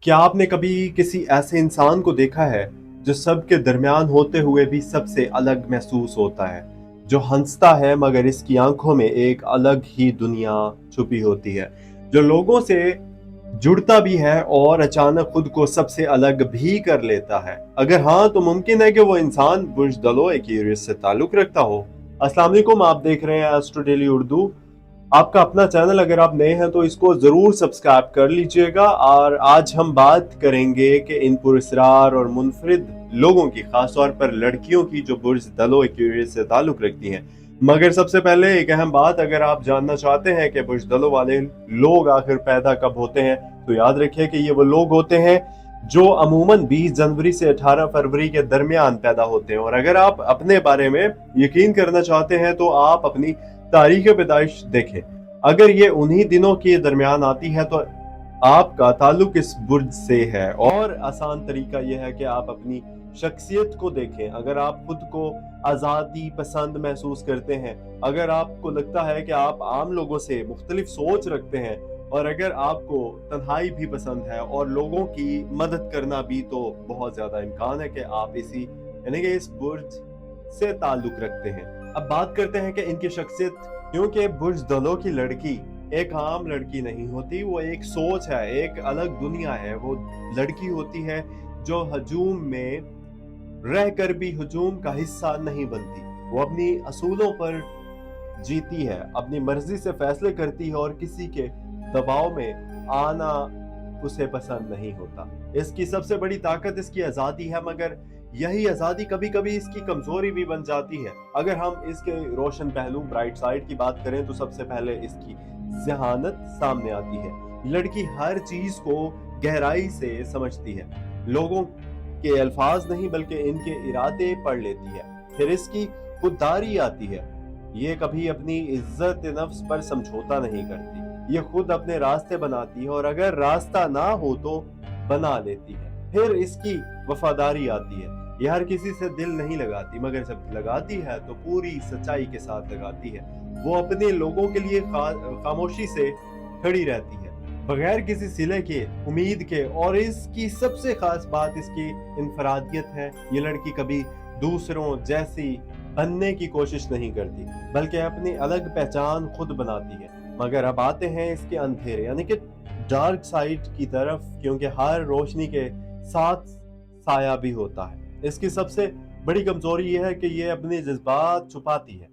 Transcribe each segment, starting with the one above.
क्या आपने कभी किसी ऐसे इंसान को देखा है जो सबके दरमियान होते हुए भी सबसे अलग महसूस होता है, जो हंसता है मगर इसकी आंखों में एक अलग ही दुनिया छुपी होती है, जो लोगों से जुड़ता भी है और अचानक खुद को सबसे अलग भी कर लेता है? अगर हाँ, तो मुमकिन है कि वो इंसान बुर्ज दलो एक्यूरियस से ताल्लुक रखता हो। अस्सलाम वालेकुम, आप देख रहे हैं एस्ट्रो डेली उर्दू, आपका अपना चैनल। अगर आप नए हैं तो इसको जरूर सब्सक्राइब कर लीजिएगा। और आज हम बात करेंगे कि इन पुरस्कार और मुनफरिद लोगों की, खासतौर पर लड़कियों की, जो बुर्ज दलो एक्वेरियस से ताल्लुक रखती हैं। मगर सबसे पहले एक अहम बात, अगर आप जानना चाहते हैं कि बुर्ज दलो वाले लोग आखिर पैदा कब होते हैं, तो याद रखिए कि ये वो लोग होते हैं जो अमूमन 20 जनवरी से 18 फरवरी के दरमियान पैदा होते हैं। और अगर आप अपने बारे में यकीन करना चाहते हैं तो आप अपनी तारीख पैदाइश देखें। अगर ये उन्हीं दिनों के दरमियान आती है तो आपका ताल्लुक इस बुर्ज से है। और आसान तरीका यह है कि आप अपनी शख्सियत को देखें। अगर आप खुद को आज़ादी पसंद महसूस करते हैं, अगर आपको लगता है कि आप आम लोगों से मुख्तलिफ सोच रखते हैं, और अगर आपको तन्हाई भी पसंद है और लोगों की मदद करना भी, तो बहुत ज़्यादा इम्कान है कि आप इसी यानी कि इस बुर्ज से ताल्लुक रखते हैं। अब बात करते हैं कि इनकी शख्सियत, क्योंकि बुर्ज दलो की लड़की एक आम लड़की नहीं होती, वो एक सोच है, एक अलग दुनिया है। वो लड़की होती है जो हजूम में रहकर भी हजूम का हिस्सा नहीं बनती। वो अपनी असूलों पर जीती है, अपनी मर्जी से फैसले करती है और किसी के दबाव में आना उसे पसंद नहीं होता। इसकी सबसे बड़ी ताकत इसकी आज़ादी है, मगर यही आज़ादी कभी कभी इसकी कमजोरी भी बन जाती है। अगर हम इसके रोशन पहलू, ब्राइट साइड की बात करें, तो सबसे पहले इसकी जहानत सामने आती है। लड़की हर चीज को गहराई से समझती है, लोगों के अल्फाज नहीं बल्कि इनके इरादे पढ़ लेती है। फिर इसकी खुददारी आती है, ये कभी अपनी इज्जत नफ्स पर समझौता नहीं करती, ये खुद अपने रास्ते बनाती है और अगर रास्ता ना हो तो बना लेती है। फिर इसकी वफादारी आती है, ये हर किसी से दिल नहीं लगाती, मगर जब लगाती है तो पूरी सच्चाई के साथ लगाती है। वो अपने लोगों के लिए खामोशी से खड़ी रहती है, बगैर किसी सिले के, उम्मीद के। और इसकी सबसे खास बात इसकी इनफरादियत है। ये लड़की कभी दूसरों जैसी बनने की कोशिश नहीं करती, बल्कि अपनी अलग पहचान खुद बनाती है। मगर अब आते हैं इसके अंधेरे यानी कि डार्क साइड की तरफ, क्योंकि हर रोशनी के साथ साया भी होता है। इसकी सबसे बड़ी कमजोरी यह है कि ये अपने जज्बात छुपाती है।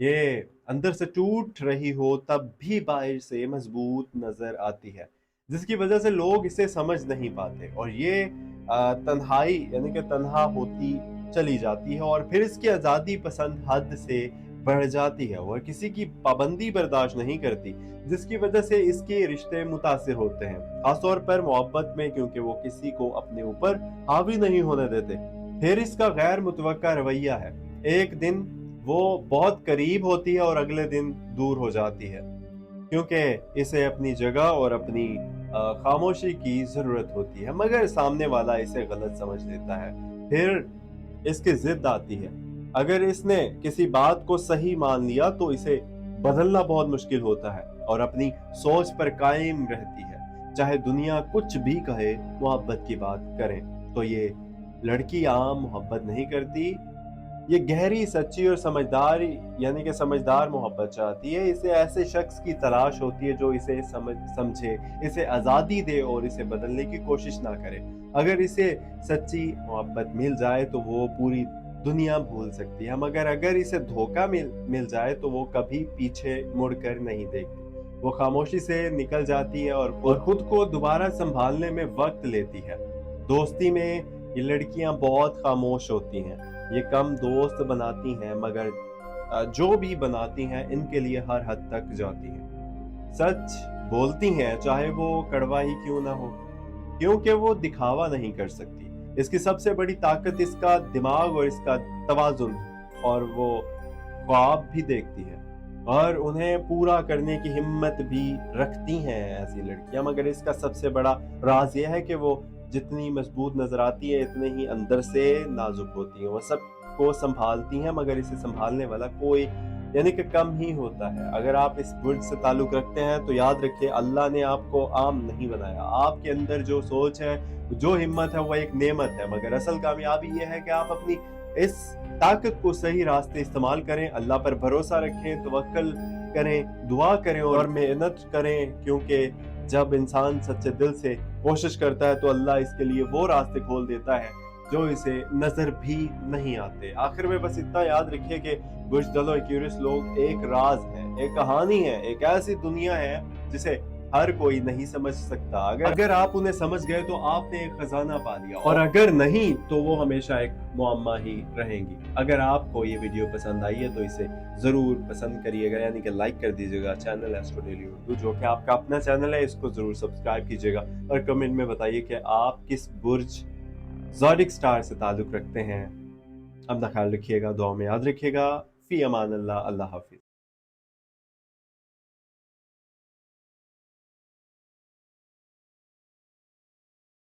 ये अंदर से टूट रही हो तब भी बाहर से मजबूत नजर आती है, जिसकी वजह से लोग इसे समझ नहीं पाते। और ये तन्हाई यानी कि तन्हा होती चली जाती है। और फिर इसकी आज़ादी पसंद हद से बढ़ जाती है और किसी की पाबंदी बर्दाश्त नहीं करती, जिसकी वजह से इसके रिश्ते मुतासिर होते हैं, खासतौर पर मोहब्बत में, क्योंकि वो किसी को अपने ऊपर हावी नहीं होने देते। फिर इसका गैर मुतवक्का रवैया है, एक दिन वो बहुत करीब होती है और अगले दिन दूर हो जाती है, क्योंकि इसे अपनी जगह और अपनी खामोशी की जरूरत होती है, मगर सामने वाला इसे गलत समझ लेता है। फिर इसकी जिद आती है, अगर इसने किसी बात को सही मान लिया तो इसे बदलना बहुत मुश्किल होता है और अपनी सोच पर कायम रहती है, चाहे दुनिया कुछ भी कहे। मोहब्बत की बात करें तो ये लड़की आम मोहब्बत नहीं करती, ये गहरी, सच्ची और समझदार यानी कि समझदार मोहब्बत चाहती है। इसे ऐसे शख्स की तलाश होती है जो इसे समझे, इसे आज़ादी दे और इसे बदलने की कोशिश ना करे। अगर इसे सच्ची मोहब्बत मिल जाए तो वो पूरी दुनिया भूल सकती है, मगर अगर इसे धोखा मिल जाए तो वो कभी पीछे मुड़कर नहीं देखती। वो खामोशी से निकल जाती है और खुद को दोबारा संभालने में वक्त लेती है। दोस्ती में ये लड़कियां बहुत खामोश होती हैं, ये कम दोस्त बनाती हैं, मगर जो भी बनाती हैं इनके लिए हर हद तक जाती हैं। सच बोलती हैं चाहे वो कड़वा ही क्यों ना हो, क्योंकि वो दिखावा नहीं कर सकती। इसकी सबसे बड़ी ताकत इसका दिमाग और इसका तवाजुन, और वो ख्वाब भी देखती है और उन्हें पूरा करने की हिम्मत भी रखती हैं ऐसी लड़कियां। मगर इसका सबसे बड़ा राज यह है कि वो जितनी मजबूत नजर आती है इतने ही अंदर से नाजुक होती हैं। वो सब को संभालती हैं, मगर इसे संभालने वाला कोई यानी कि कम ही होता है। अगर आप इस बुर्ज से ताल्लुक रखते हैं तो याद रखिए अल्लाह ने आपको आम नहीं बनाया। आपके अंदर जो सोच है, जो हिम्मत है, वो एक नेमत है, मगर असल कामयाबी ये है कि आप अपनी इस ताकत को सही रास्ते इस्तेमाल करें, अल्लाह पर भरोसा रखें, तवक्कल करें, दुआ करें और मेहनत करें, क्योंकि जब इंसान सच्चे दिल से कोशिश करता है तो अल्लाह इसके लिए वो रास्ते खोल देता है जो इसे नजर भी नहीं आते। आखिर में बस इतना याद रखिए कि बुर्ज दल और क्यूरियस लोग एक राज है, एक कहानी है, एक ऐसी दुनिया है जिसे हर कोई नहीं समझ सकता। अगर आप उन्हें समझ गए तो आपने एक खजाना पा लिया, और अगर नहीं तो वो हमेशा एक मुअम्मा ही रहेंगी। अगर आपको ये वीडियो पसंद आई है तो इसे जरूर पसंद करिएगा, यानी कि लाइक कर दीजिएगा। चैनल एस्ट्रो डेली उर्दू जो कि आपका अपना चैनल है, इसको जरूर सब्सक्राइब कीजिएगा और कमेंट में बताइए कि आप किस बुर्ज ज़ोडिक स्टार से ताल्लुक रखते हैं। अपना ख्याल रखिएगा, दुआ में याद रखिएगा। फी अमान अल्लाह, अल्लाह हाफिज।